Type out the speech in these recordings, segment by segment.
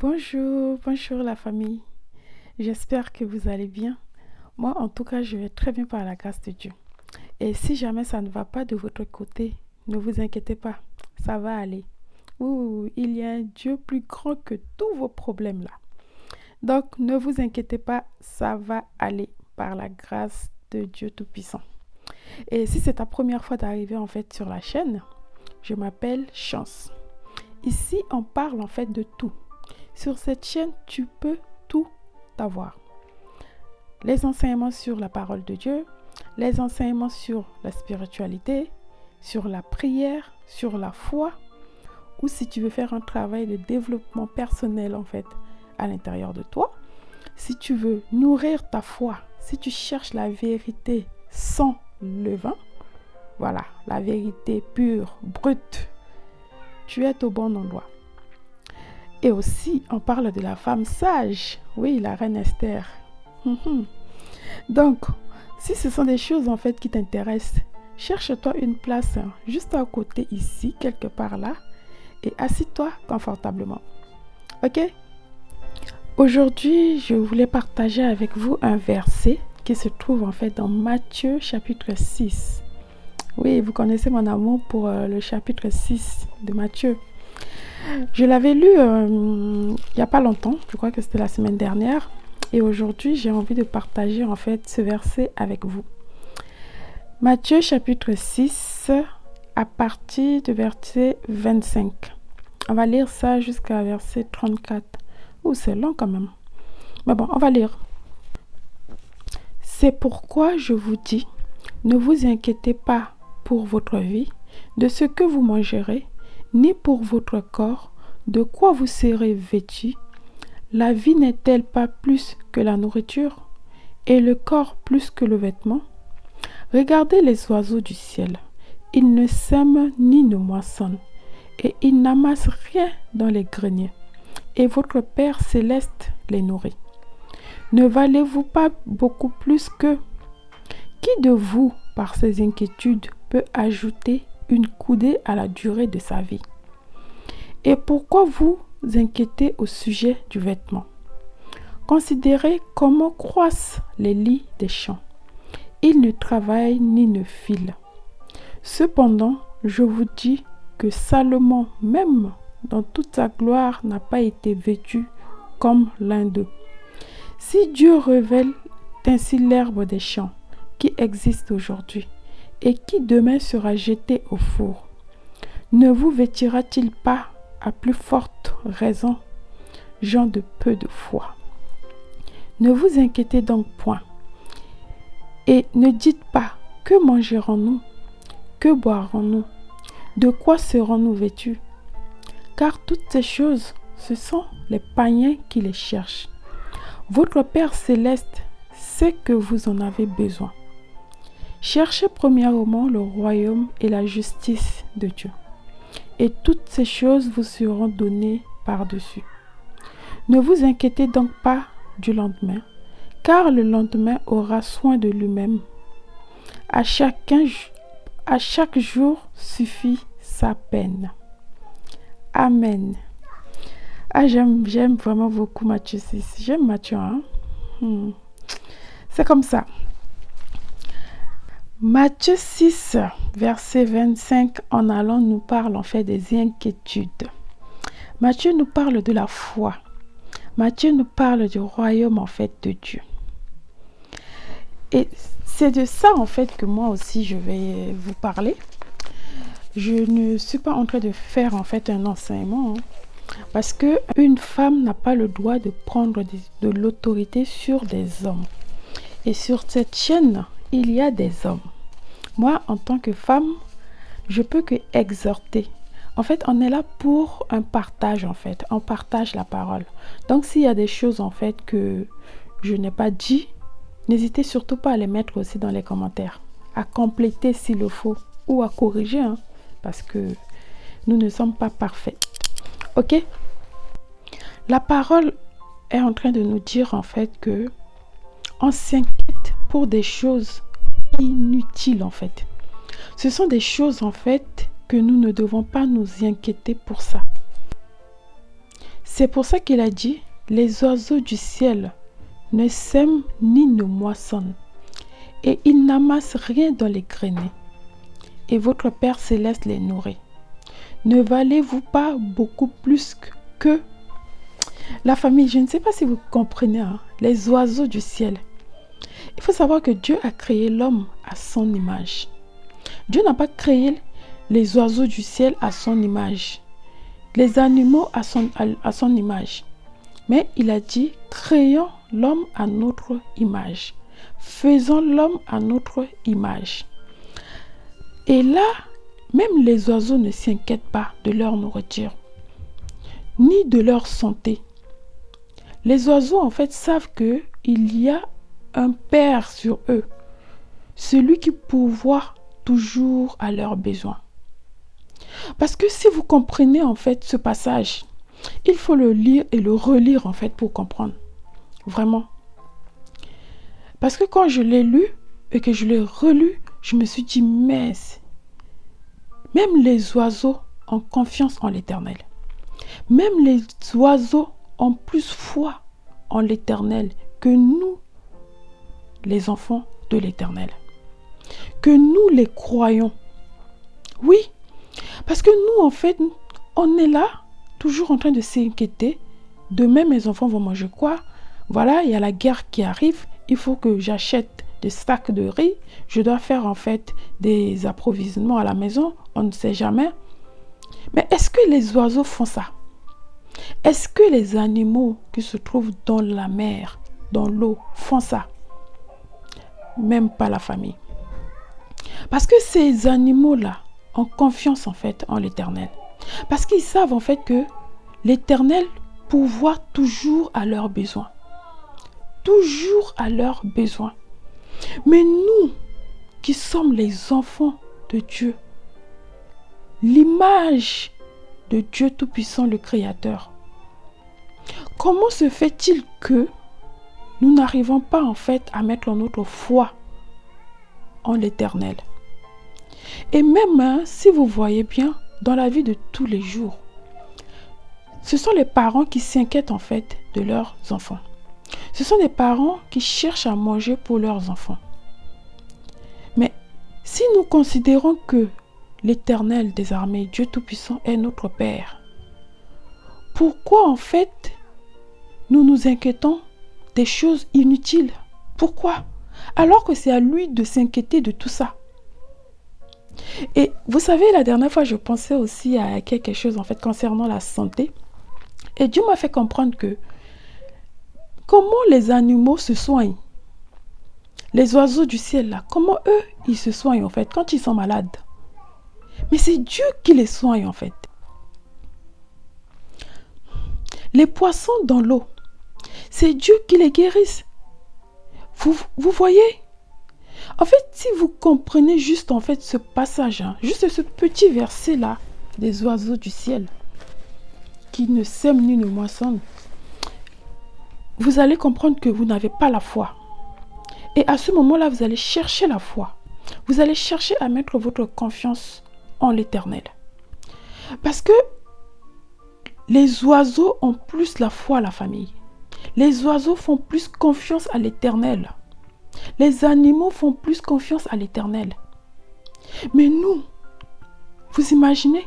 Bonjour la famille. J'espère que vous allez bien. Moi, en tout cas, je vais très bien par la grâce de Dieu. Et si jamais ça ne va pas de votre côté, ne vous inquiétez pas, ça va aller. Ouh, il y a un Dieu plus grand que tous vos problèmes là. Donc, ne vous inquiétez pas, ça va aller par la grâce de Dieu Tout-Puissant. Et si c'est ta première fois d'arriver en fait sur la chaîne, je m'appelle Chance. Ici, on parle en fait de tout. Sur cette chaîne, tu peux tout avoir. Les enseignements sur la parole de Dieu, les enseignements sur la spiritualité, sur la prière, sur la foi, ou si tu veux faire un travail de développement personnel en fait à l'intérieur de toi, si tu veux nourrir ta foi, si tu cherches la vérité sans levain, voilà, la vérité pure, brute, tu es au bon endroit. Et aussi, on parle de la femme sage. Oui, la reine Esther. Donc, si ce sont des choses en fait qui t'intéressent, cherche-toi une place juste à côté ici, quelque part là, et assis-toi confortablement. Ok? Aujourd'hui, je voulais partager avec vous un verset qui se trouve en fait dans Matthieu chapitre 6. Oui, vous connaissez mon amour pour le chapitre 6 de Matthieu. Je l'avais lu il n'y a pas longtemps, je crois que c'était la semaine dernière. Et aujourd'hui, j'ai envie de partager en fait ce verset avec vous. Matthieu chapitre 6, à partir du verset 25. On va lire ça jusqu'à verset 34. Ouh, c'est long quand même. Mais bon, on va lire. C'est pourquoi je vous dis, ne vous inquiétez pas pour votre vie, de ce que vous mangerez, ni pour votre corps, de quoi vous serez vêtus. La vie n'est-elle pas plus que la nourriture, et le corps plus que le vêtement? Regardez les oiseaux du ciel. Ils ne sèment ni ne moissonnent, et ils n'amassent rien dans les greniers, et votre Père céleste les nourrit. Ne valez-vous pas beaucoup plus qu'eux? Qui de vous, par ses inquiétudes, peut ajouter une coudée à la durée de sa vie? Et pourquoi vous inquiétez au sujet du vêtement? Considérez comment croissent les lys des champs. Ils ne travaillent ni ne filent. Cependant, je vous dis que Salomon, même dans toute sa gloire, n'a pas été vêtu comme l'un d'eux. Si Dieu révèle ainsi l'herbe des champs qui existe aujourd'hui et qui demain sera jetée au four, ne vous vêtira-t-il pas à plus forte raison, gens de peu de foi? Ne vous inquiétez donc point, et ne dites pas, que mangerons-nous? Que boirons-nous? De quoi serons-nous vêtus? Car toutes ces choses, ce sont les païens qui les cherchent. Votre Père céleste sait que vous en avez besoin. Cherchez premièrement le royaume et la justice de Dieu, et toutes ces choses vous seront données par-dessus. Ne vous inquiétez donc pas du lendemain, car le lendemain aura soin de lui-même. À chaque jour suffit sa peine. Amen. Ah, j'aime vraiment beaucoup Matthieu 6. J'aime Matthieu, hein? C'est comme ça. Matthieu 6, verset 25, en allant, nous parle en fait des inquiétudes. Matthieu nous parle de la foi. Matthieu nous parle du royaume en fait de Dieu. Et c'est de ça en fait que moi aussi je vais vous parler. Je ne suis pas en train de faire en fait un enseignement, parce que une femme n'a pas le droit de prendre de l'autorité sur des hommes. Et sur cette chaîne, il y a des hommes. Moi, en tant que femme, je peux que exhorter. En fait, on est là pour un partage, en fait. On partage la parole. Donc, s'il y a des choses, en fait, que je n'ai pas dit, n'hésitez surtout pas à les mettre aussi dans les commentaires. À compléter s'il le faut. Ou à corriger, hein, parce que nous ne sommes pas parfaits. Ok? La parole est en train de nous dire, en fait, que on s'inquiète pour des choses inutiles en fait. Ce sont des choses en fait que nous ne devons pas nous inquiéter pour ça. C'est pour ça qu'il a dit, les oiseaux du ciel ne sèment ni ne moissonnent, et ils n'amassent rien dans les greniers, et votre Père céleste les nourrit. Ne valez-vous pas beaucoup plus que la famille? Je ne sais pas si vous comprenez, hein, les oiseaux du ciel. Il faut savoir que Dieu a créé l'homme à son image. Dieu n'a pas créé les oiseaux du ciel à son image, les animaux à son image. Mais il a dit, créons l'homme à notre image. Faisons l'homme à notre image. Et là, même les oiseaux ne s'inquiètent pas de leur nourriture, ni de leur santé. Les oiseaux, en fait, savent qu'il y a un Père sur eux, celui qui pourvoit toujours à leurs besoins. Parce que si vous comprenez, en fait, ce passage, il faut le lire et le relire, en fait, pour comprendre. Vraiment. Parce que quand je l'ai lu et que je l'ai relu, je me suis dit, mince, même les oiseaux ont confiance en l'Éternel. Même les oiseaux ont plus foi en l'Éternel que nous, les enfants de l'Éternel. Que nous, les croyants. Oui, parce que nous, en fait, on est là, toujours en train de s'inquiéter. Demain, mes enfants vont manger quoi? Voilà, il y a la guerre qui arrive. Il faut que j'achète des sacs de riz. Je dois faire, en fait, des approvisionnements à la maison. On ne sait jamais. Mais est-ce que les oiseaux font ça? Est-ce que les animaux qui se trouvent dans la mer, dans l'eau, font ça? Même pas la famille. Parce que ces animaux-là ont confiance en fait en l'Éternel. Parce qu'ils savent en fait que l'Éternel pourvoit toujours à leurs besoins. Toujours à leurs besoins. Mais nous, qui sommes les enfants de Dieu, l'image de Dieu Tout-Puissant, le Créateur, comment se fait-il que nous n'arrivons pas en fait à mettre notre foi en l'Éternel? Et même si vous voyez bien, dans la vie de tous les jours, ce sont les parents qui s'inquiètent en fait de leurs enfants. Ce sont les parents qui cherchent à manger pour leurs enfants. Mais si nous considérons que l'Éternel des armées, Dieu Tout-Puissant, est notre Père, pourquoi en fait nous nous inquiétons des choses inutiles? Pourquoi? Alors que c'est à lui de s'inquiéter de tout ça. Et vous savez, la dernière fois, je pensais aussi à quelque chose en fait concernant la santé. Et Dieu m'a fait comprendre que comment les animaux se soignent. Les oiseaux du ciel là, comment eux, ils se soignent en fait quand ils sont malades. Mais c'est Dieu qui les soigne en fait. Les poissons dans l'eau, c'est Dieu qui les guérisse. Vous voyez? En fait, si vous comprenez juste en fait ce passage, hein, juste ce petit verset là, des oiseaux du ciel, qui ne sèment ni ne moissonnent, vous allez comprendre que vous n'avez pas la foi. Et à ce moment-là, vous allez chercher la foi. Vous allez chercher à mettre votre confiance en l'Éternel. Parce que les oiseaux ont plus la foi à la famille. Les oiseaux font plus confiance à l'Éternel. Les animaux font plus confiance à l'Éternel. Mais nous, vous imaginez?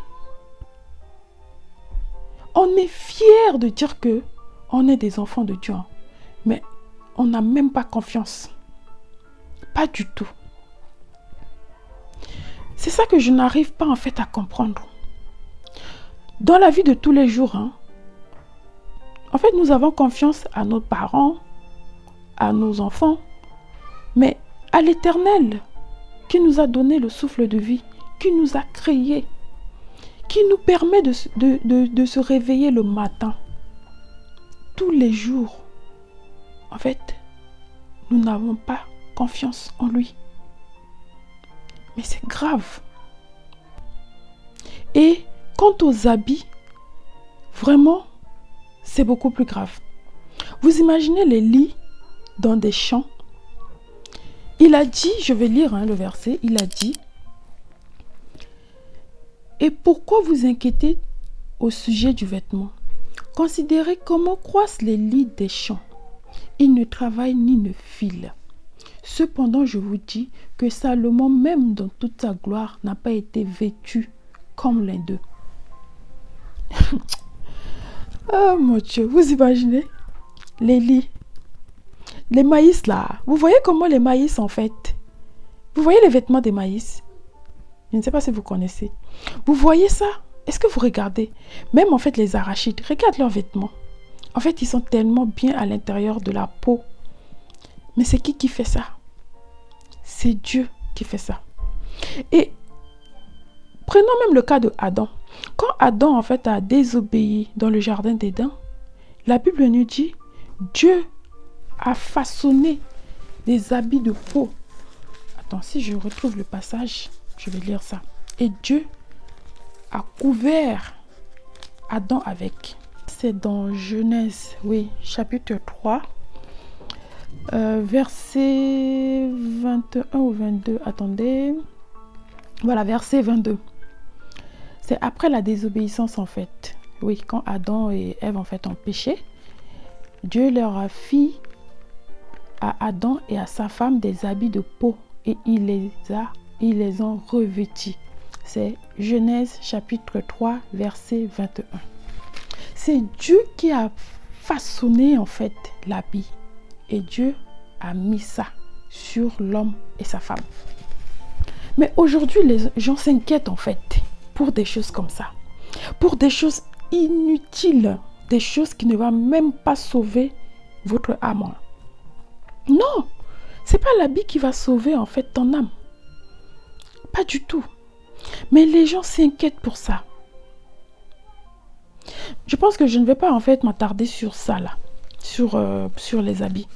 On est fiers de dire que on est des enfants de Dieu. Mais on n'a même pas confiance. Pas du tout. C'est ça que je n'arrive pas en fait à comprendre. Dans la vie de tous les jours, en fait, nous avons confiance à nos parents, à nos enfants, mais à l'Éternel qui nous a donné le souffle de vie, qui nous a créés, qui nous permet de se réveiller le matin, tous les jours. En fait, nous n'avons pas confiance en lui. Mais c'est grave. Et quant aux habits, vraiment, c'est beaucoup plus grave. Vous imaginez les lits dans des champs. Il a dit, je vais lire le verset, il a dit, « Et pourquoi vous inquiétez au sujet du vêtement? Considérez comment croissent les lys des champs. Ils ne travaillent ni ne filent. Cependant, je vous dis que Salomon, même dans toute sa gloire, n'a pas été vêtu comme l'un d'eux. Oh mon Dieu, vous imaginez les lys, les maïs là. Vous voyez comment les maïs en fait. Vous voyez les vêtements des maïs. Je ne sais pas si vous connaissez. Vous voyez ça? Est-ce que vous regardez? Même en fait les arachides, regarde leurs vêtements. En fait, ils sont tellement bien à l'intérieur de la peau. Mais c'est qui fait ça? C'est Dieu qui fait ça. Et prenons même le cas de Adam. Quand Adam en fait a désobéi dans le jardin d'Éden, la Bible nous dit, Dieu a façonné des habits de peau. Attends, si je retrouve le passage, je vais lire ça. Et Dieu a couvert Adam avec. C'est dans Genèse, oui, chapitre 3, verset 21 ou 22. Attendez. Voilà, verset 22. C'est après la désobéissance en fait. Oui, quand Adam et Ève en fait ont péché, Dieu leur a fait à Adam et à sa femme des habits de peau et ils les ont revêtis. C'est Genèse chapitre 3 verset 21. C'est Dieu qui a façonné en fait l'habit et Dieu a mis ça sur l'homme et sa femme. Mais aujourd'hui, les gens s'inquiètent en fait pour des choses comme ça, pour des choses inutiles, des choses qui ne vont même pas sauver votre âme. Non, c'est pas l'habit qui va sauver en fait ton âme. Pas du tout. Mais les gens s'inquiètent pour ça. Je pense que je ne vais pas en fait m'attarder sur ça là, sur les habits.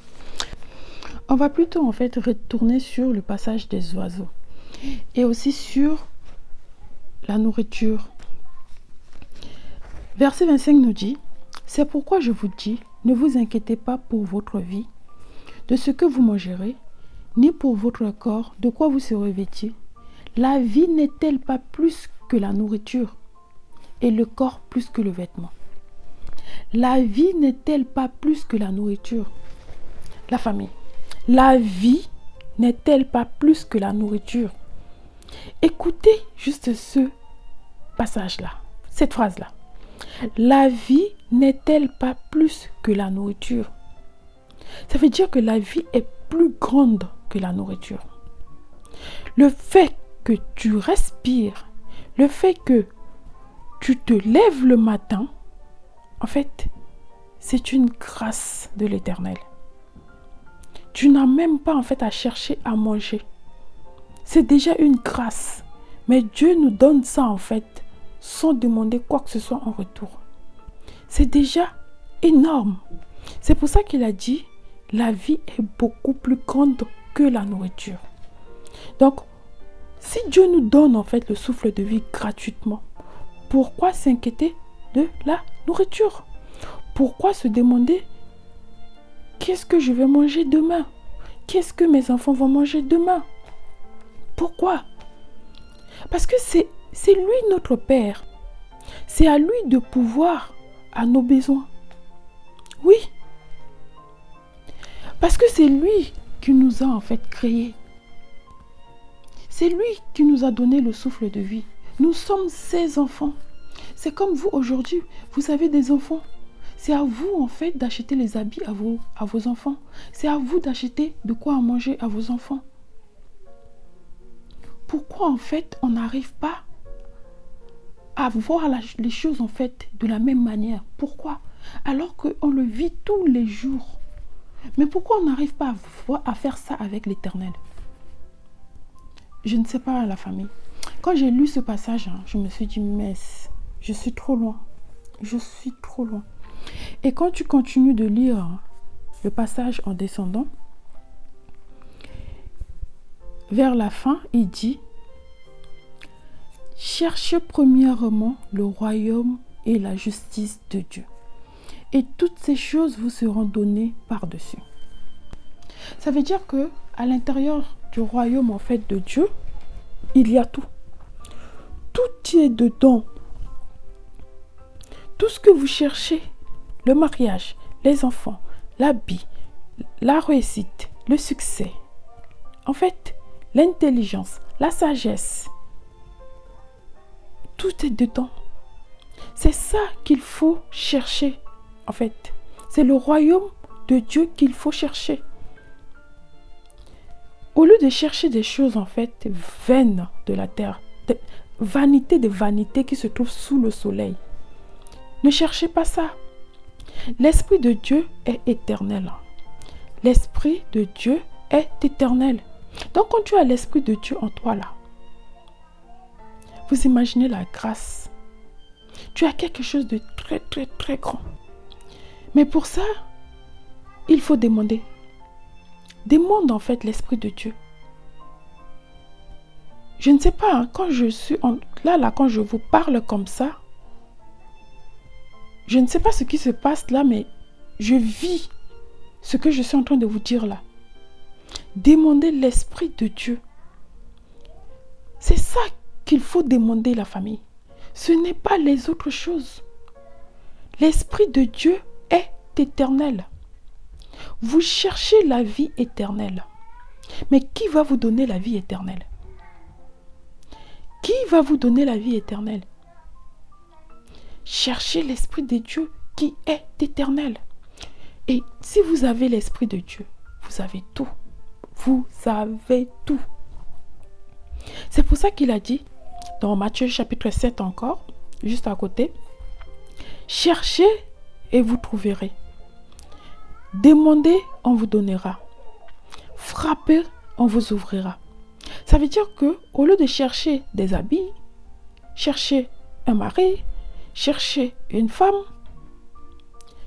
On va plutôt en fait retourner sur le passage des oiseaux et aussi sur la nourriture. Verset 25 nous dit, c'est pourquoi je vous dis, ne vous inquiétez pas pour votre vie, de ce que vous mangerez, ni pour votre corps, de quoi vous serez vêtus. La vie n'est-elle pas plus que la nourriture, et le corps plus que le vêtement? La vie n'est-elle pas plus que la nourriture? La famille. La vie n'est-elle pas plus que la nourriture? Écoutez juste ce passage-là, cette phrase-là. La vie n'est-elle pas plus que la nourriture? Ça veut dire que la vie est plus grande que la nourriture. Le fait que tu respires, le fait que tu te lèves le matin, en fait, c'est une grâce de l'Éternel. Tu n'as même pas en fait à chercher à manger. C'est déjà une grâce. Mais Dieu nous donne ça en fait sans demander quoi que ce soit en retour. C'est déjà énorme. C'est pour ça qu'il a dit, la vie est beaucoup plus grande que la nourriture. Donc, si Dieu nous donne en fait le souffle de vie gratuitement, pourquoi s'inquiéter de la nourriture? Pourquoi se demander qu'est-ce que je vais manger demain? Qu'est-ce que mes enfants vont manger demain? Pourquoi? Parce que c'est lui notre Père. C'est à lui de pouvoir à nos besoins. Oui. Parce que c'est lui qui nous a en fait créés. C'est lui qui nous a donné le souffle de vie. Nous sommes ses enfants. C'est comme vous aujourd'hui, vous avez des enfants. C'est à vous en fait d'acheter les habits à vos enfants. C'est à vous d'acheter de quoi à manger à vos enfants. Pourquoi en fait on n'arrive pas à voir les choses en fait de la même manière? Pourquoi? Alors qu'on le vit tous les jours. Mais pourquoi on n'arrive pas à faire ça avec l'Éternel? Je ne sais pas, la famille. Quand j'ai lu ce passage, je me suis dit, mais je suis trop loin. Je suis trop loin. Et quand tu continues de lire le passage en descendant, vers la fin, il dit, cherchez premièrement le royaume et la justice de Dieu. Et toutes ces choses vous seront données par-dessus. Ça veut dire que à l'intérieur du royaume en fait de Dieu, il y a tout. Tout est dedans. Tout ce que vous cherchez le mariage, les enfants, l'habit, la réussite, le succès. En fait, l'intelligence, la sagesse, tout est dedans. C'est ça qu'il faut chercher, en fait. C'est le royaume de Dieu qu'il faut chercher. Au lieu de chercher des choses, en fait, vaines de la terre, vanité de vanité qui se trouve sous le soleil. Ne cherchez pas ça. L'Esprit de Dieu est éternel. L'Esprit de Dieu est éternel. Donc, quand tu as l'Esprit de Dieu en toi, là, vous imaginez la grâce. Tu as quelque chose de très, très, très grand. Mais pour ça, il faut demander. Demande en fait l'Esprit de Dieu. Je ne sais pas, hein, quand je suis quand je vous parle comme ça, je ne sais pas ce qui se passe là, mais je vis ce que je suis en train de vous dire là. Demandez l'Esprit de Dieu. C'est ça qu'il faut demander, la famille. Ce n'est pas les autres choses. L'Esprit de Dieu est éternel. Vous cherchez la vie éternelle. Mais qui va vous donner la vie éternelle? Qui va vous donner la vie éternelle? Cherchez l'Esprit de Dieu qui est éternel. Et si vous avez l'Esprit de Dieu, vous avez tout. Vous avez tout. C'est pour ça qu'il a dit, dans Matthieu chapitre 7 encore, juste à côté, cherchez et vous trouverez. Demandez, on vous donnera. Frappez, on vous ouvrira. Ça veut dire que au lieu de chercher des habits, chercher un mari, chercher une femme,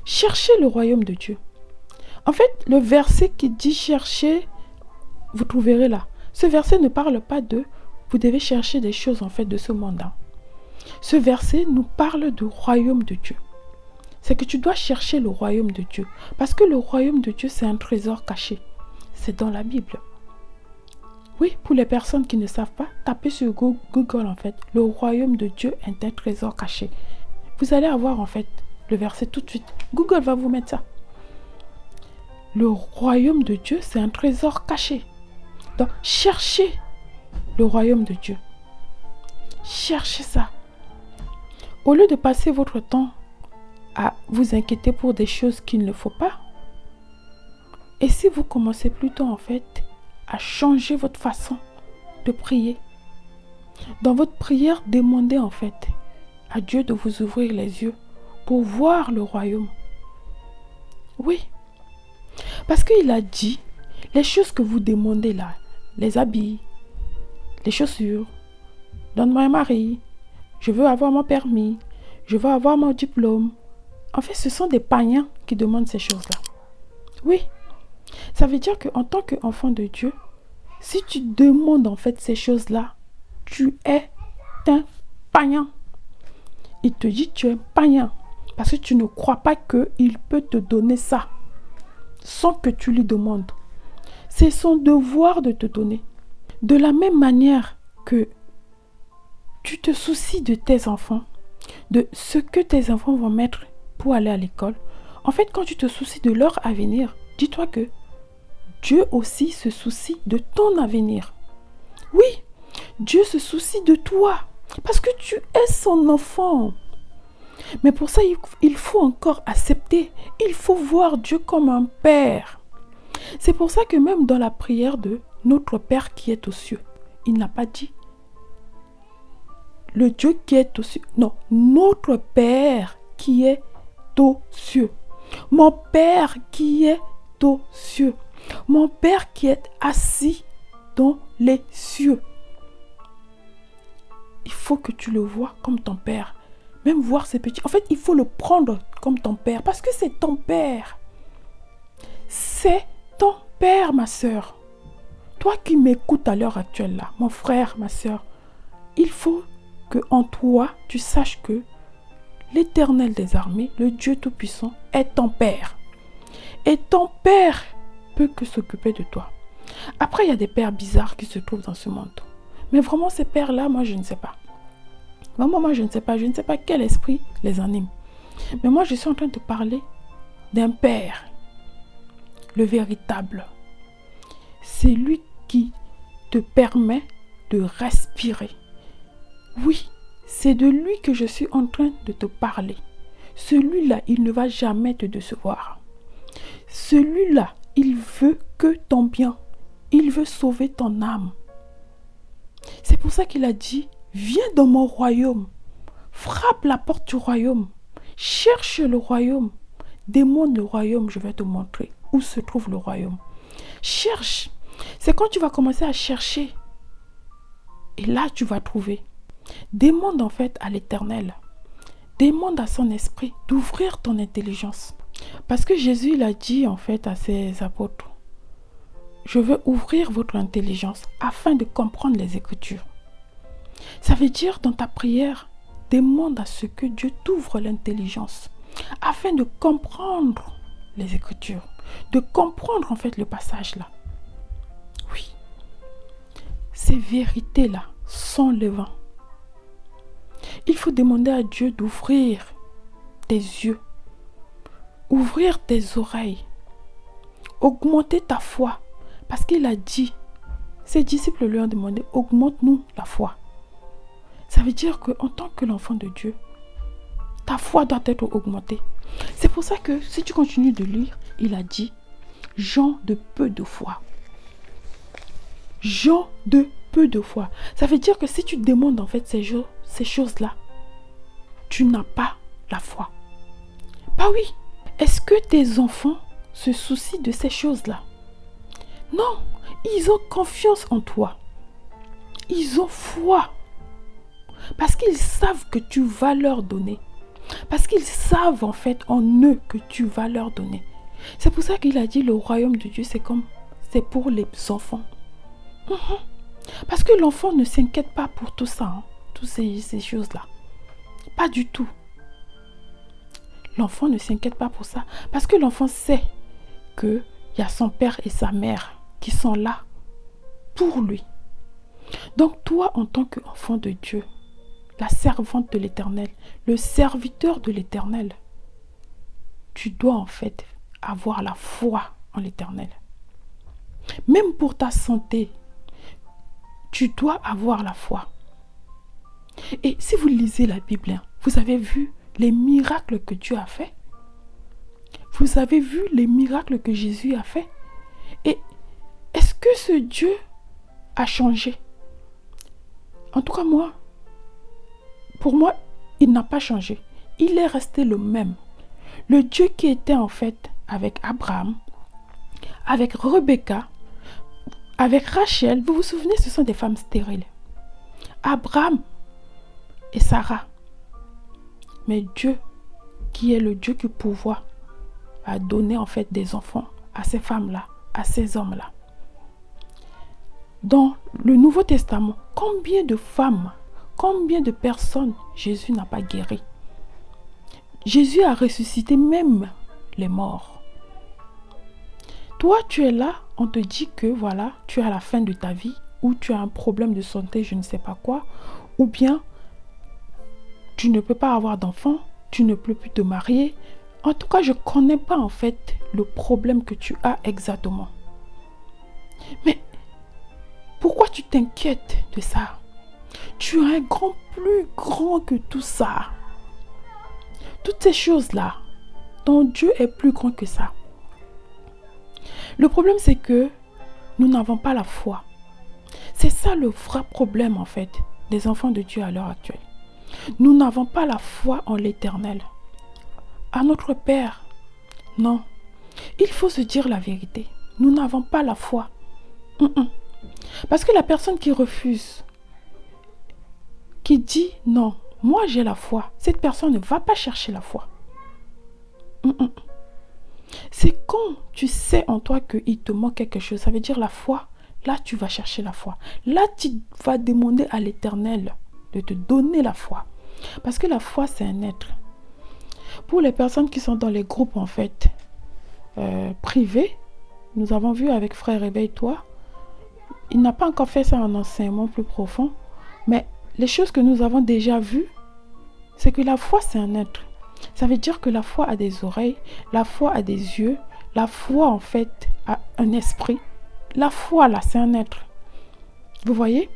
cherchez le royaume de Dieu. En fait, le verset qui dit chercher, vous trouverez là. Ce verset ne parle pas de vous devez chercher des choses en fait de ce monde. Ce verset nous parle du royaume de Dieu. C'est que tu dois chercher le royaume de Dieu. Parce que le royaume de Dieu, c'est un trésor caché. C'est dans la Bible. Oui, pour les personnes qui ne savent pas, tapez sur Google en fait. Le royaume de Dieu est un trésor caché. Vous allez avoir en fait le verset tout de suite. Google va vous mettre ça. Le royaume de Dieu, c'est un trésor caché. Donc, cherchez le royaume de Dieu. Cherchez ça. Au lieu de passer votre temps à vous inquiéter pour des choses qu'il ne faut pas, et si vous commencez plutôt en fait à changer votre façon de prier. Dans votre prière, demandez en fait à Dieu de vous ouvrir les yeux pour voir le royaume. Oui. Parce qu'il a dit, les choses que vous demandez là, les habits, les chaussures, donne-moi un mari, je veux avoir mon permis, je veux avoir mon diplôme. En fait, ce sont des païens qui demandent ces choses-là. Oui. Ça veut dire qu'en tant qu'enfant de Dieu, si tu demandes en fait ces choses-là, tu es un païen. Il te dit tu es un païen parce que tu ne crois pas qu'il peut te donner ça sans que tu lui demandes. C'est son devoir de te donner. De la même manière que tu te soucies de tes enfants, de ce que tes enfants vont mettre pour aller à l'école, en fait, quand tu te soucies de leur avenir, dis-toi que Dieu aussi se soucie de ton avenir. Oui, Dieu se soucie de toi parce que tu es son enfant. Mais pour ça, il faut encore accepter. Il faut voir Dieu comme un père. C'est pour ça que même dans la prière de notre Père qui est aux cieux, il n'a pas dit le Dieu qui est aux cieux. Non, notre Père qui est aux cieux. Mon Père qui est aux cieux. Mon Père qui est assis dans les cieux. Il faut que tu le vois comme ton Père. Même voir ses petits. En fait, il faut le prendre comme ton Père. Parce que c'est ton Père. C'est ton Père, ma soeur. Toi qui m'écoutes à l'heure actuelle là, mon frère, ma soeur, il faut que en toi, tu saches que l'Éternel des armées, le Dieu Tout-Puissant, est ton Père. Et ton Père peut que s'occuper de toi. Après, il y a des pères bizarres qui se trouvent dans ce monde. Mais vraiment, ces pères-là, moi, je ne sais pas. Vraiment, moi, je ne sais pas. Je ne sais pas quel esprit les anime. Mais moi, je suis en train de te parler d'un Père, le véritable. C'est lui qui te permet de respirer. Oui, c'est de lui que je suis en train de te parler. Celui-là, il ne va jamais te décevoir. Celui-là, il veut que ton bien. Il veut sauver ton âme. C'est pour ça qu'il a dit, viens dans mon royaume. Frappe la porte du royaume. Cherche le royaume. Demande le royaume, je vais te montrer où se trouve le royaume. Cherche. C'est quand tu vas commencer à chercher. Et là, tu vas trouver. Demande en fait à l'Éternel. Demande à son esprit d'ouvrir ton intelligence. Parce que Jésus, il a dit en fait à ses apôtres, je veux ouvrir votre intelligence afin de comprendre les Écritures. Ça veut dire dans ta prière, demande à ce que Dieu t'ouvre l'intelligence afin de comprendre les Écritures, de comprendre en fait le passage là. Oui, ces vérités là sont le vent. Il faut demander à Dieu d'ouvrir tes yeux, ouvrir tes oreilles, augmenter ta foi. Parce qu'il a dit, ses disciples lui ont demandé, augmente-nous la foi. Ça veut dire qu'en tant que l'enfant de Dieu, ta foi doit être augmentée. C'est pour ça que si tu continues de lire, il a dit, gens de peu de foi. Gens de peu de foi. Ça veut dire que si tu demandes en fait ces choses-là, tu n'as pas la foi. Bah oui. Est-ce que tes enfants se soucient de ces choses-là? Non, ils ont confiance en toi. Ils ont foi. Parce qu'ils savent que tu vas leur donner. Parce qu'ils savent en fait en eux que tu vas leur donner. C'est pour ça qu'il a dit le royaume de Dieu, c'est pour les enfants. Parce que l'enfant ne s'inquiète pas pour tout ça, toutes ces choses-là. Pas du tout. L'enfant ne s'inquiète pas pour ça. Parce que l'enfant sait qu'il y a son père et sa mère qui sont là pour lui. Donc toi, en tant qu'enfant de Dieu, la servante de l'Éternel, le serviteur de l'Éternel, tu dois en fait avoir la foi en l'Éternel. Même pour ta santé, tu dois avoir la foi. Et si vous lisez la Bible, vous avez vu les miracles que Dieu a fait. Vous avez vu les miracles que Jésus a fait. Et est-ce que ce Dieu a changé? En tout cas, pour moi, il n'a pas changé. Il est resté le même. Le Dieu qui était en fait avec Abraham, avec Rebecca, avec Rachel. Vous vous souvenez, ce sont des femmes stériles. Abraham et Sarah. Mais Dieu, qui est le Dieu qui pourvoit, a donné en fait des enfants à ces femmes-là, à ces hommes-là. Dans le Nouveau Testament, combien de femmes, combien de personnes Jésus n'a pas guéri? Jésus a ressuscité même les morts. Toi, tu es là, on te dit que voilà, tu es à la fin de ta vie, ou tu as un problème de santé, je ne sais pas quoi, ou bien tu ne peux pas avoir d'enfant, tu ne peux plus te marier. En tout cas, je ne connais pas en fait le problème que tu as exactement. Mais pourquoi tu t'inquiètes de ça? Tu as un grand, plus grand que tout ça. Toutes ces choses-là, ton Dieu est plus grand que ça. Le problème, c'est que nous n'avons pas la foi. C'est ça le vrai problème en fait des enfants de Dieu à l'heure actuelle. Nous n'avons pas la foi en l'Éternel, à notre Père. Non, il faut se dire la vérité. Nous n'avons pas la foi. Parce que la personne qui refuse, qui dit non, moi j'ai la foi, cette personne ne va pas chercher la foi. C'est quand tu sais en toi qu'il te manque quelque chose, ça veut dire la foi, là tu vas chercher la foi. Là tu vas demander à l'Éternel de te donner la foi. Parce que la foi c'est un être. Pour les personnes qui sont dans les groupes en fait privés, nous avons vu avec Frère Réveille-toi, il n'a pas encore fait ça en enseignement plus profond, mais les choses que nous avons déjà vues, c'est que la foi c'est un être. Ça veut dire que la foi a des oreilles, la foi a des yeux, la foi en fait a un esprit. La foi là, c'est un être. Vous voyez?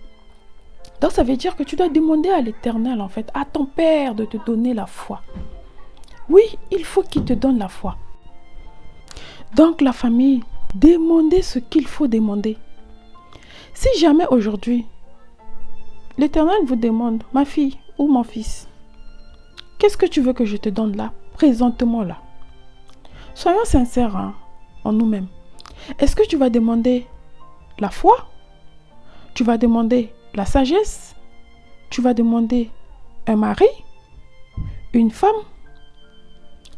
Donc ça veut dire que tu dois demander à l'Éternel en fait, à ton Père de te donner la foi. Oui, il faut qu'il te donne la foi. Donc la famille, demandez ce qu'il faut demander. Si jamais aujourd'hui, l'Éternel vous demande, ma fille ou mon fils, qu'est-ce que tu veux que je te donne là, présentement là? Soyons sincères en nous-mêmes. Est-ce que tu vas demander la foi? Tu vas demander la sagesse? Tu vas demander un mari? Une femme?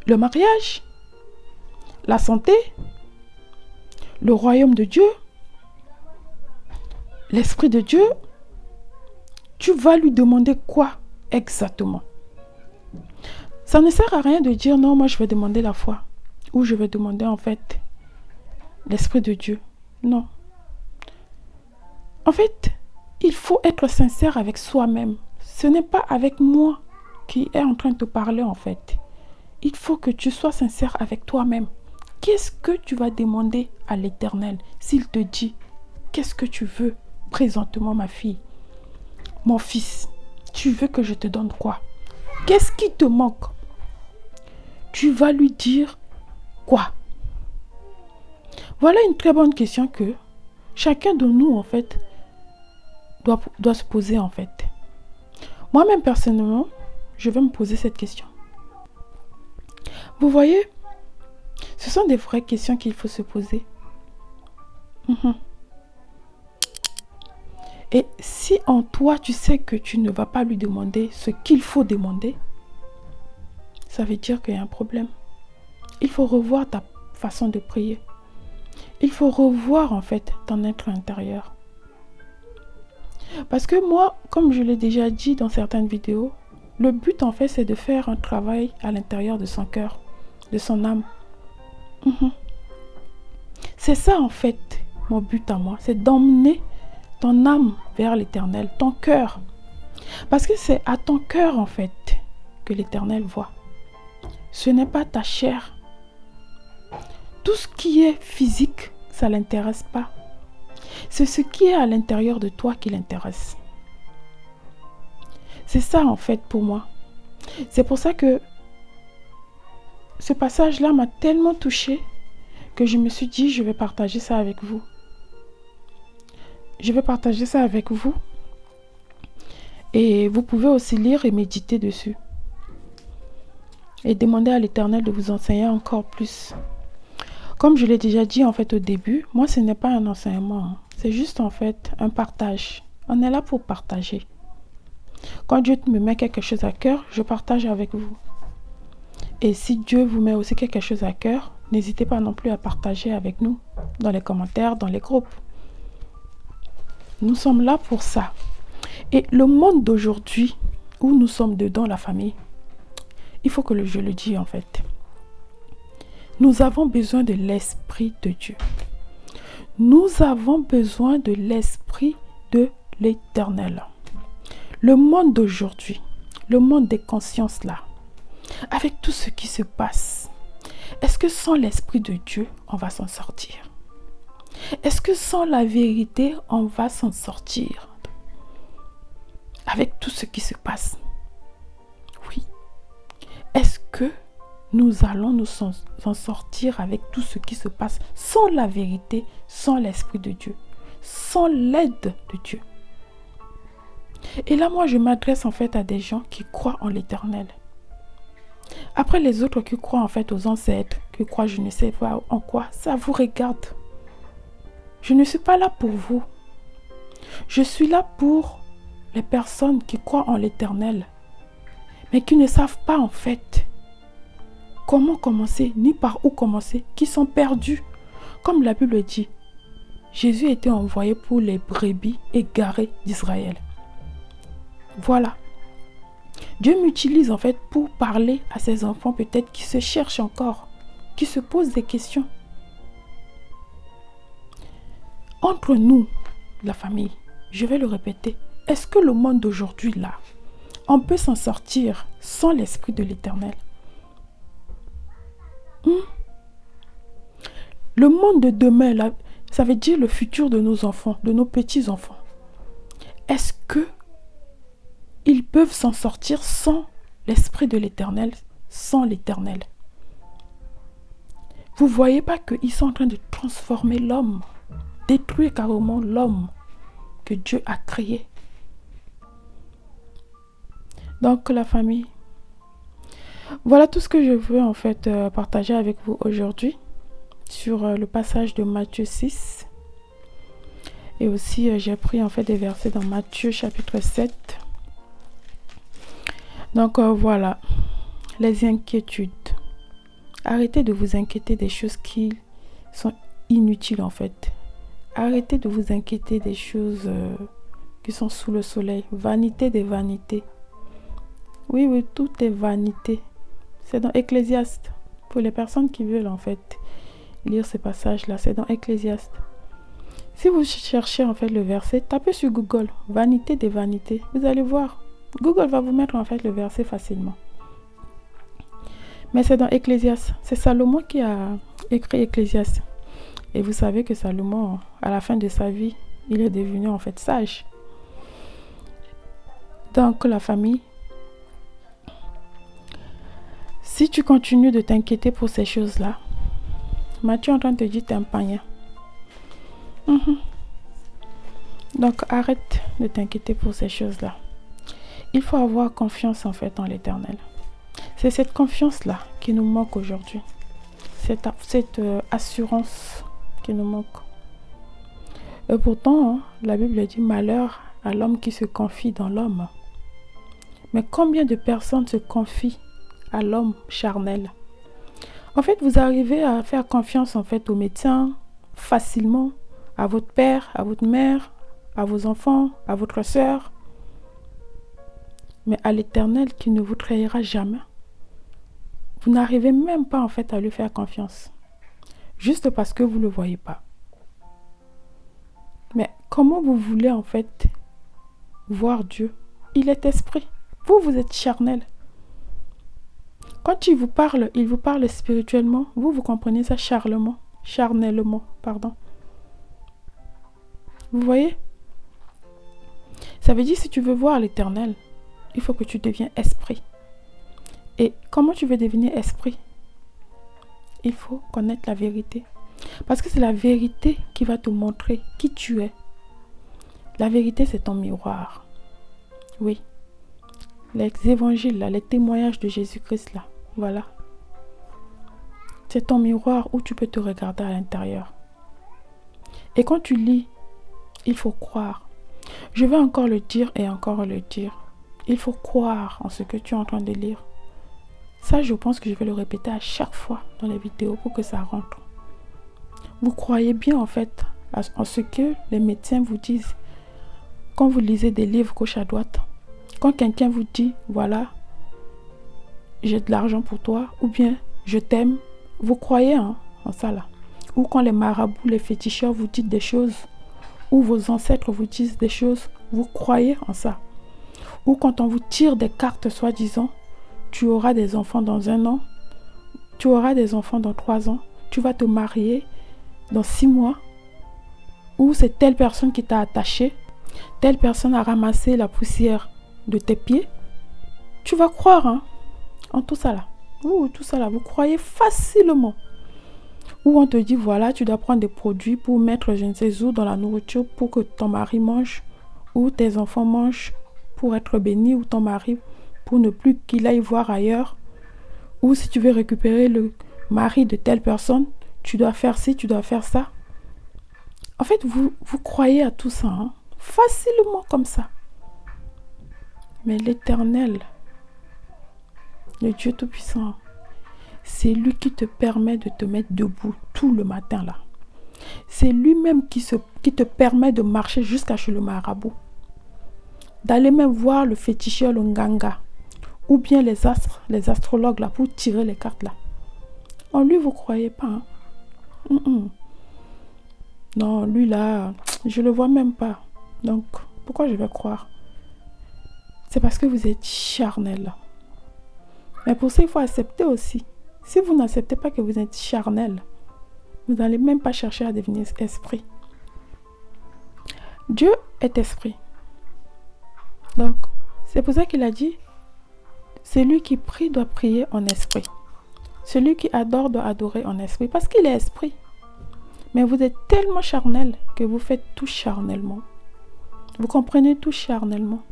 Le mariage? La santé? Le royaume de Dieu? L'Esprit de Dieu? Tu vas lui demander quoi exactement? Ça ne sert à rien de dire non, moi je vais demander la foi. Ou je vais demander en fait l'Esprit de Dieu. Non. En fait, il faut être sincère avec soi-même. Ce n'est pas avec moi qui est en train de te parler en fait. Il faut que tu sois sincère avec toi-même. Qu'est-ce que tu vas demander à l'Éternel s'il te dit, qu'est-ce que tu veux présentement ma fille, mon fils, tu veux que je te donne quoi? Qu'est-ce qui te manque? Tu vas lui dire quoi? Voilà une très bonne question que chacun de nous en fait doit se poser en fait. Moi-même personnellement, je vais me poser cette question. Vous voyez, ce sont des vraies questions qu'il faut se poser. Et si en toi tu sais que tu ne vas pas lui demander ce qu'il faut demander, ça veut dire qu'il y a un problème. Il faut revoir ta façon de prier. Il faut revoir en fait ton être intérieur. Parce que moi, comme je l'ai déjà dit dans certaines vidéos, le but en fait c'est de faire un travail à l'intérieur de son cœur, de son âme. C'est ça en fait mon but à moi, c'est d'emmener ton âme vers l'Éternel, ton cœur. Parce que c'est à ton cœur en fait que l'Éternel voit. Ce n'est pas ta chair. Tout ce qui est physique, ça ne l'intéresse pas. C'est ce qui est à l'intérieur de toi qui l'intéresse. C'est ça en fait pour moi. C'est pour ça que ce passage-là m'a tellement touchée que je me suis dit, je vais partager ça avec vous. Je vais partager ça avec vous. Et vous pouvez aussi lire et méditer dessus. Et demander à l'Éternel de vous enseigner encore plus. Comme je l'ai déjà dit en fait au début, moi ce n'est pas un enseignement. C'est juste en fait un partage. On est là pour partager. Quand Dieu me met quelque chose à cœur, je partage avec vous. Et si Dieu vous met aussi quelque chose à cœur, n'hésitez pas non plus à partager avec nous. Dans les commentaires, dans les groupes. Nous sommes là pour ça. Et le monde d'aujourd'hui, où nous sommes dedans, la famille, il faut que je le dise en fait. Nous avons besoin de l'Esprit de Dieu. Nous avons besoin de l'Esprit de l'Éternel. Le monde d'aujourd'hui, le monde des consciences là, avec tout ce qui se passe, est-ce que sans l'Esprit de Dieu, on va s'en sortir? Est-ce que sans la vérité, on va s'en sortir? Avec tout ce qui se passe. Oui. Est-ce que nous allons nous en sortir avec tout ce qui se passe sans la vérité, sans l'Esprit de Dieu, sans l'aide de Dieu? Et là, moi, je m'adresse en fait à des gens qui croient en l'Éternel. Après, les autres qui croient en fait aux ancêtres, qui croient je ne sais pas en quoi, ça vous regarde. Je ne suis pas là pour vous. Je suis là pour les personnes qui croient en l'Éternel, mais qui ne savent pas en fait comment commencer, ni par où commencer, qui sont perdus. Comme la Bible dit, Jésus était envoyé pour les brebis égarées d'Israël. Voilà. Dieu m'utilise en fait pour parler à ces enfants peut-être qui se cherchent encore, qui se posent des questions. Entre nous, la famille, je vais le répéter, est-ce que le monde d'aujourd'hui là, on peut s'en sortir sans l'Esprit de l'Éternel? Le monde de demain, là, ça veut dire le futur de nos enfants, de nos petits-enfants. Est-ce que ils peuvent s'en sortir sans l'Esprit de l'Éternel, sans l'Éternel? Vous ne voyez pas qu'ils sont en train de transformer l'homme, détruire carrément l'homme que Dieu a créé. Donc la famille, voilà tout ce que je veux en fait partager avec vous aujourd'hui sur le passage de Matthieu 6. Et aussi j'ai pris en fait des versets dans Matthieu chapitre 7. Donc voilà, les inquiétudes. Arrêtez de vous inquiéter des choses qui sont inutiles en fait. Arrêtez de vous inquiéter des choses qui sont sous le soleil. Vanité des vanités. Oui, oui, tout est vanité. C'est dans Ecclésiaste. Pour les personnes qui veulent en fait lire ces passages-là, c'est dans Ecclésiaste. Si vous cherchez en fait le verset, tapez sur Google, vanité des vanités. Vous allez voir. Google va vous mettre en fait le verset facilement. Mais c'est dans Ecclésiaste. C'est Salomon qui a écrit Ecclésiaste. Et vous savez que Salomon, à la fin de sa vie, il est devenu en fait sage. Donc la famille, si tu continues de t'inquiéter pour ces choses-là, Matthieu est en train de te dire t'es un païen. Donc arrête de t'inquiéter pour ces choses-là. Il faut avoir confiance en fait en l'Éternel. C'est cette confiance-là qui nous manque aujourd'hui. Cette assurance qui nous manque. Et pourtant, la Bible dit malheur à l'homme qui se confie dans l'homme. Mais combien de personnes se confient à l'homme charnel? En fait, vous arrivez à faire confiance en fait aux médecins facilement, à votre père, à votre mère, à vos enfants, à votre sœur, mais à l'Éternel qui ne vous trahira jamais. Vous n'arrivez même pas en fait à lui faire confiance, juste parce que vous ne le voyez pas. Mais comment vous voulez en fait voir Dieu? Il est esprit. Vous, vous êtes charnel. Quand il vous parle spirituellement. Vous comprenez ça charnellement, pardon. Vous voyez? Ça veut dire si tu veux voir l'Éternel, il faut que tu deviens esprit. Et comment tu veux devenir esprit? Il faut connaître la vérité. Parce que c'est la vérité qui va te montrer qui tu es. La vérité, c'est ton miroir. Oui. Les évangiles, là, les témoignages de Jésus-Christ, là, voilà. C'est ton miroir où tu peux te regarder à l'intérieur. Et quand tu lis, il faut croire. Je vais encore le dire et encore le dire. Il faut croire en ce que tu es en train de lire. Ça, je pense que je vais le répéter à chaque fois dans les vidéos pour que ça rentre. Vous croyez bien en fait en ce que les médecins vous disent quand vous lisez des livres gauche à droite. Quand quelqu'un vous dit, voilà, j'ai de l'argent pour toi, ou bien je t'aime, vous croyez en ça là. Ou quand les marabouts, les féticheurs vous disent des choses, ou vos ancêtres vous disent des choses, vous croyez en ça. Ou quand on vous tire des cartes soi-disant, tu auras des enfants dans 1 an, tu auras des enfants dans 3 ans, tu vas te marier dans 6 mois, ou c'est telle personne qui t'a attaché, telle personne a ramassé la poussière de tes pieds, tu vas croire en tout ça là. Tout ça là, vous croyez facilement. Ou on te dit, voilà, tu dois prendre des produits pour mettre je ne sais où dans la nourriture pour que ton mari mange, ou tes enfants mangent pour être bénis, ou ton mari pour ne plus qu'il aille voir ailleurs. Ou si tu veux récupérer le mari de telle personne, tu dois faire ci, tu dois faire ça. En fait, vous croyez à tout ça, facilement comme ça. Mais l'Éternel, le Dieu Tout-Puissant, c'est lui qui te permet de te mettre debout tout le matin là. C'est lui-même qui te permet de marcher jusqu'à chez le marabout. D'aller même voir le féticheur, le nganga. Ou bien les astrologues là pour tirer les cartes là. En lui, vous croyez pas. Non, lui là, je le vois même pas. Donc, pourquoi je vais croire? C'est parce que vous êtes charnel. Mais pour ça, il faut accepter aussi. Si vous n'acceptez pas que vous êtes charnel, Vous n'allez même pas chercher à devenir esprit. Dieu est esprit. Donc, c'est pour ça qu'il a dit, celui qui prie doit prier en esprit. Celui qui adore doit adorer en esprit, parce qu'il est esprit. Mais vous êtes tellement charnel que vous faites tout charnellement. Vous comprenez tout charnellement.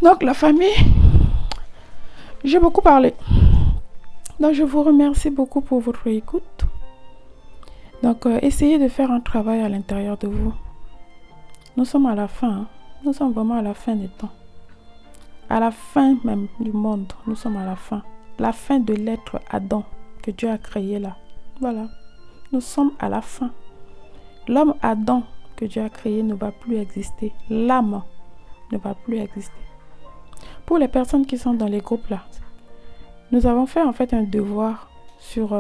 Donc la famille, j'ai beaucoup parlé. Donc je vous remercie beaucoup pour votre écoute. Donc essayez de faire un travail à l'intérieur de vous. Nous sommes à la fin. Hein. Nous sommes vraiment à la fin des temps. À la fin même du monde, nous sommes à la fin. La fin de l'être Adam que Dieu a créé là. Voilà. Nous sommes à la fin. L'homme Adam que Dieu a créé ne va plus exister. L'âme ne va plus exister. Pour les personnes qui sont dans les groupes là, nous avons fait en fait un devoir sur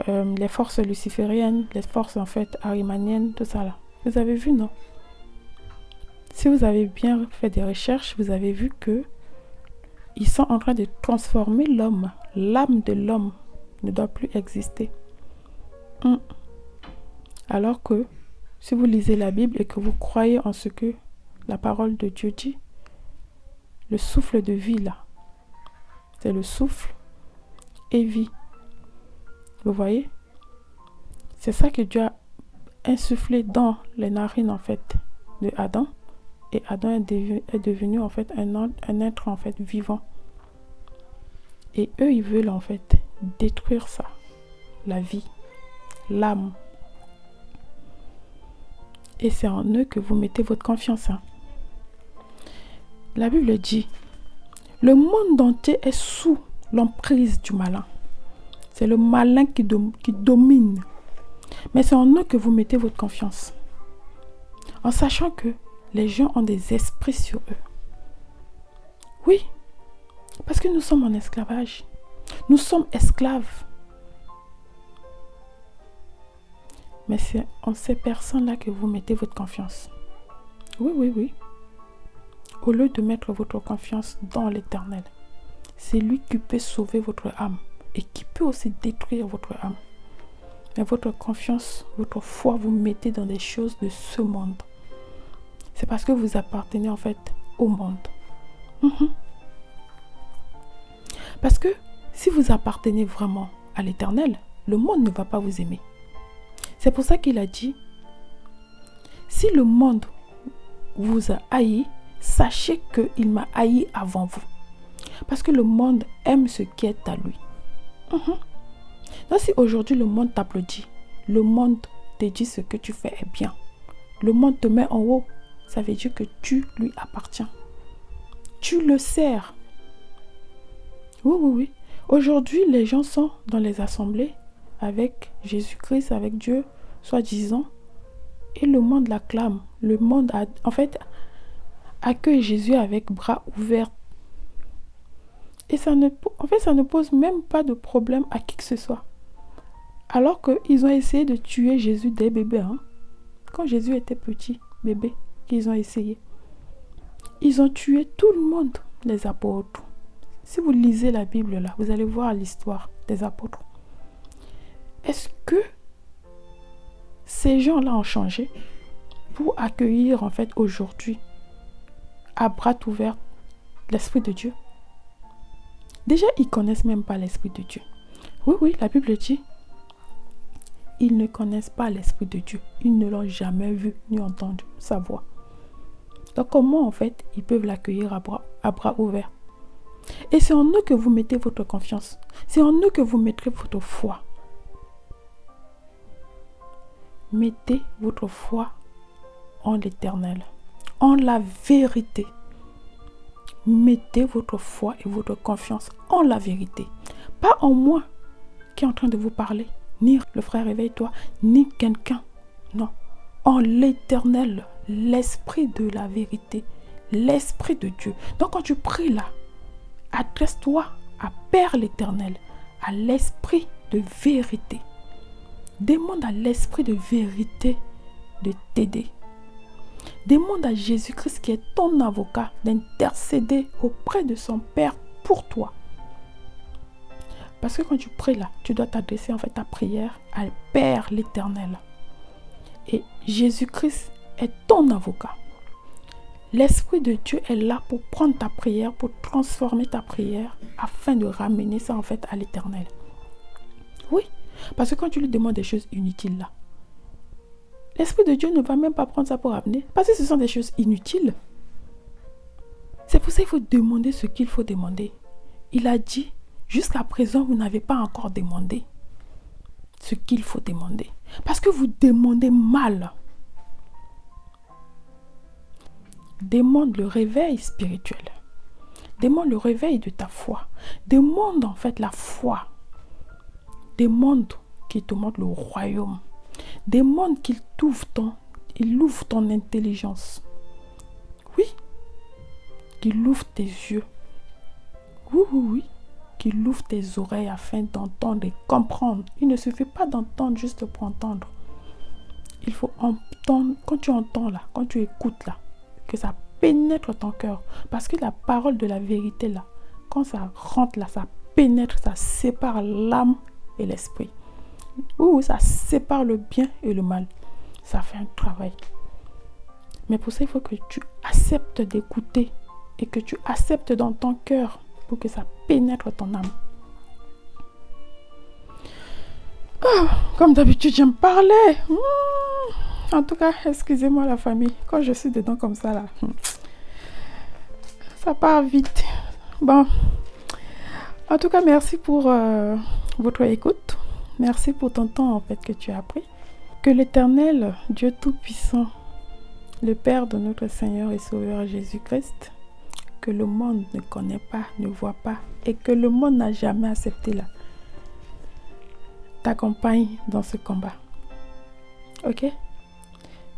les forces lucifériennes, les forces en fait arimaniennes, tout ça là. Vous avez vu, non? Si vous avez bien fait des recherches, vous avez vu que ils sont en train de transformer l'homme. L'âme de l'homme ne doit plus exister. Alors que si vous lisez la Bible et que vous croyez en ce que la parole de Dieu dit, le souffle de vie là, c'est le souffle et vie. Vous voyez? C'est ça que Dieu a insufflé dans les narines en fait de Adam. Et Adam est devenu en fait un être en fait vivant. Et eux, ils veulent en fait détruire ça. La vie, l'âme. Et c'est en eux que vous mettez votre confiance. Hein. La Bible dit, le monde entier est sous l'emprise du malin. C'est le malin qui domine. Mais c'est en eux que vous mettez votre confiance. En sachant que les gens ont des esprits sur eux. Oui, parce que nous sommes en esclavage. Nous sommes esclaves. Mais c'est en ces personnes-là que vous mettez votre confiance. Oui, oui, oui. Au lieu de mettre votre confiance dans l'Éternel, c'est lui qui peut sauver votre âme et qui peut aussi détruire votre âme. Mais votre confiance, votre foi, vous mettez dans des choses de ce monde. C'est parce que vous appartenez en fait au monde. Parce que si vous appartenez vraiment à l'Éternel, le monde ne va pas vous aimer. C'est pour ça qu'il a dit, si le monde vous a haï, sachez qu'il m'a haï avant vous. Parce que le monde aime ce qui est à lui. Donc si aujourd'hui le monde t'applaudit, le monde te dit ce que tu fais est bien, le monde te met en haut, ça veut dire que tu lui appartiens. Tu le sers. Oui, oui, oui. Aujourd'hui, les gens sont dans les assemblées avec Jésus-Christ, avec Dieu, soi-disant, et le monde l'acclame. Le monde, en fait, accueille Jésus avec bras ouverts. Et ça ne pose même pas de problème à qui que ce soit. Alors qu'ils ont essayé de tuer Jésus dès bébé. Hein? Quand Jésus était petit, bébé, qu'ils ont essayé. Ils ont tué tout le monde, les apôtres. Si vous lisez la Bible là, vous allez voir l'histoire des apôtres. Est-ce que ces gens-là ont changé pour accueillir en fait aujourd'hui à bras ouverts l'Esprit de Dieu? Déjà, ils ne connaissent même pas l'Esprit de Dieu. Oui, oui, la Bible dit, ils ne connaissent pas l'Esprit de Dieu. Ils ne l'ont jamais vu ni entendu sa voix. Donc comment en fait ils peuvent l'accueillir à bras ouverts? Et c'est en eux que vous mettez votre confiance. C'est en eux que vous mettrez votre foi. Mettez votre foi en l'Éternel, en la vérité. Mettez votre foi et votre confiance en la vérité. Pas en moi qui est en train de vous parler, ni le frère réveille-toi, ni quelqu'un. Non, en l'Éternel, l'Esprit de la vérité, l'Esprit de Dieu. Donc quand tu pries là, adresse-toi à Père l'Éternel, à l'Esprit de vérité. Demande à l'Esprit de vérité de t'aider. Demande à Jésus-Christ qui est ton avocat d'intercéder auprès de son Père pour toi. Parce que quand tu pries là, tu dois t'adresser en fait ta prière à Père l'Éternel. Et Jésus-Christ est ton avocat. L'Esprit de Dieu est là pour prendre ta prière, pour transformer ta prière, afin de ramener ça en fait à l'Éternel. Oui, parce que quand tu lui demandes des choses inutiles là, l'Esprit de Dieu ne va même pas prendre ça pour ramener, parce que ce sont des choses inutiles. C'est pour ça qu'il faut demander ce qu'il faut demander. Il a dit, jusqu'à présent, vous n'avez pas encore demandé ce qu'il faut demander. Parce que vous demandez mal. Demande le réveil spirituel. Demande le réveil de ta foi. Demande en fait la foi. Demande qu'il te montre le royaume. Demande qu'il ouvre ton intelligence. Oui. Qu'il ouvre tes yeux. Oui, oui, oui. Qu'il ouvre tes oreilles afin d'entendre et comprendre. Il ne suffit pas d'entendre juste pour entendre. Il faut entendre. Quand tu entends là, quand tu écoutes là, que ça pénètre ton cœur. Parce que la parole de la vérité là, quand ça rentre là, ça pénètre, ça sépare l'âme et l'esprit. Oui, ça sépare le bien et le mal. Ça fait un travail. Mais pour ça, il faut que tu acceptes d'écouter et que tu acceptes dans ton cœur pour que ça pénètre ton âme. Oh, comme d'habitude, j'aime parler. En tout cas, excusez-moi la famille. Quand je suis dedans comme ça, là, ça part vite. Bon. En tout cas, merci pour votre écoute. Merci pour ton temps, en fait, que tu as pris. Que l'Éternel, Dieu Tout-Puissant, le Père de notre Seigneur et Sauveur Jésus-Christ, que le monde ne connaît pas, ne voit pas, et que le monde n'a jamais accepté là, t'accompagne dans ce combat. Ok?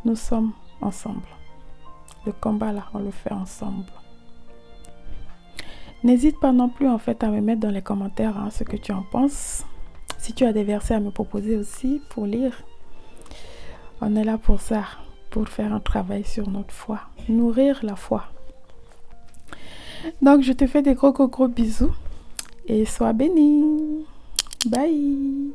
Nous sommes ensemble. Le combat là, on le fait ensemble. N'hésite pas non plus en fait à me mettre dans les commentaires ce que tu en penses. Si tu as des versets à me proposer aussi pour lire, on est là pour ça, pour faire un travail sur notre foi, nourrir la foi. Donc je te fais des gros bisous et sois béni. Bye.